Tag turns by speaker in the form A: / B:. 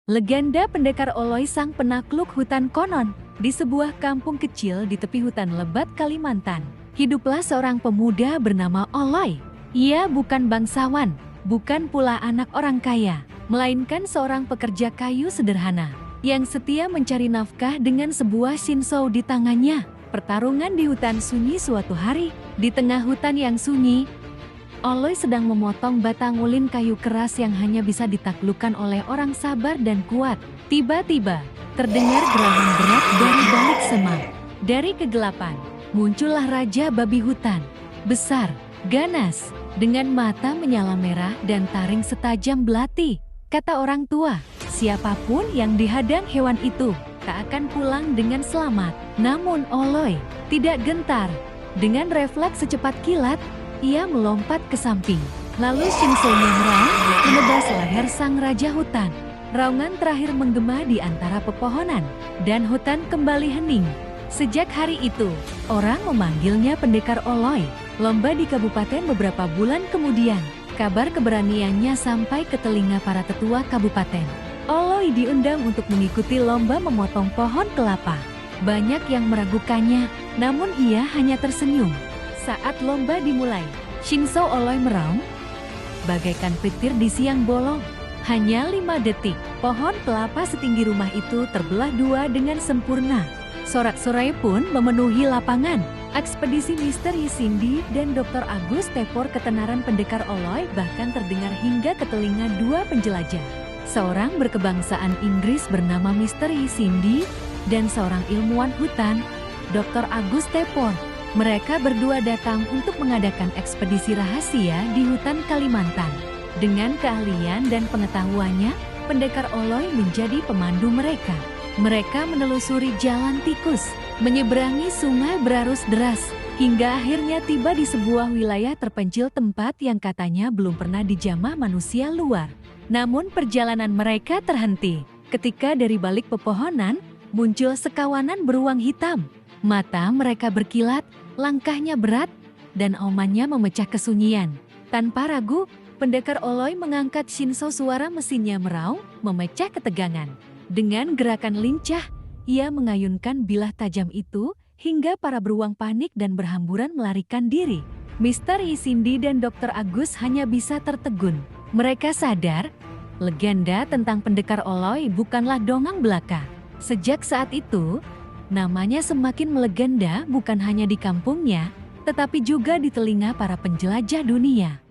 A: Legenda pendekar Oloy sang penakluk hutan konon. Di sebuah kampung kecil di tepi hutan lebat Kalimantan, hiduplah seorang pemuda bernama Oloy. Ia bukan bangsawan, bukan pula anak orang kaya, melainkan seorang pekerja kayu sederhana yang setia mencari nafkah dengan sebuah sinsau di tangannya. Pertarungan di hutan sunyi suatu hari. Di tengah hutan yang sunyi, Oloy sedang memotong batang ulin kayu keras yang hanya bisa ditaklukkan oleh orang sabar dan kuat. Tiba-tiba, terdengar gerahan berat dari balik semak. Dari kegelapan, muncullah Raja Babi Hutan. Besar, ganas, dengan mata menyala merah dan taring setajam belati. Kata orang tua, siapapun yang dihadang hewan itu tak akan pulang dengan selamat. Namun Oloy tidak gentar. Dengan refleks secepat kilat, ia melompat ke samping. Lalu sinsaunya meraung, menebas leher sang raja hutan. Raungan terakhir menggema di antara pepohonan, dan hutan kembali hening. Sejak hari itu, orang memanggilnya Pendekar Oloy. Lomba di kabupaten beberapa bulan kemudian, kabar keberaniannya sampai ke telinga para tetua kabupaten. Oloy diundang untuk mengikuti lomba memotong pohon kelapa. Banyak yang meragukannya, namun ia hanya tersenyum. Saat lomba dimulai, sinsau Oloy meraung bagaikan petir di siang bolong. Hanya 5 detik, pohon kelapa setinggi rumah itu terbelah dua dengan sempurna. Sorak-sorai pun memenuhi lapangan. Ekspedisi Misteri Cindy dan Dr. Agus Tepor ketenaran Pendekar Oloy bahkan terdengar hingga ke telinga dua penjelajah. Seorang berkebangsaan Inggris bernama Misteri Cindy dan seorang ilmuwan hutan, Dr. Agus Tepor. Mereka berdua datang untuk mengadakan ekspedisi rahasia di hutan Kalimantan. Dengan keahlian dan pengetahuannya, Pendekar Oloy menjadi pemandu mereka. Mereka menelusuri jalan tikus, menyeberangi sungai berarus deras, hingga akhirnya tiba di sebuah wilayah terpencil tempat yang katanya belum pernah dijamah manusia luar. Namun perjalanan mereka terhenti ketika dari balik pepohonan muncul sekawanan beruang hitam. Mata mereka berkilat, langkahnya berat, dan aumannya memecah kesunyian. Tanpa ragu, Pendekar Oloy mengangkat sinsau, suara mesinnya meraung, memecah ketegangan. Dengan gerakan lincah, ia mengayunkan bilah tajam itu, hingga para beruang panik dan berhamburan melarikan diri. Misteri Cindy dan Dr. Agus hanya bisa tertegun. Mereka sadar, legenda tentang Pendekar Oloy bukanlah dongeng belaka. Sejak saat itu, namanya semakin melegenda bukan hanya di kampungnya, tetapi juga di telinga para penjelajah dunia.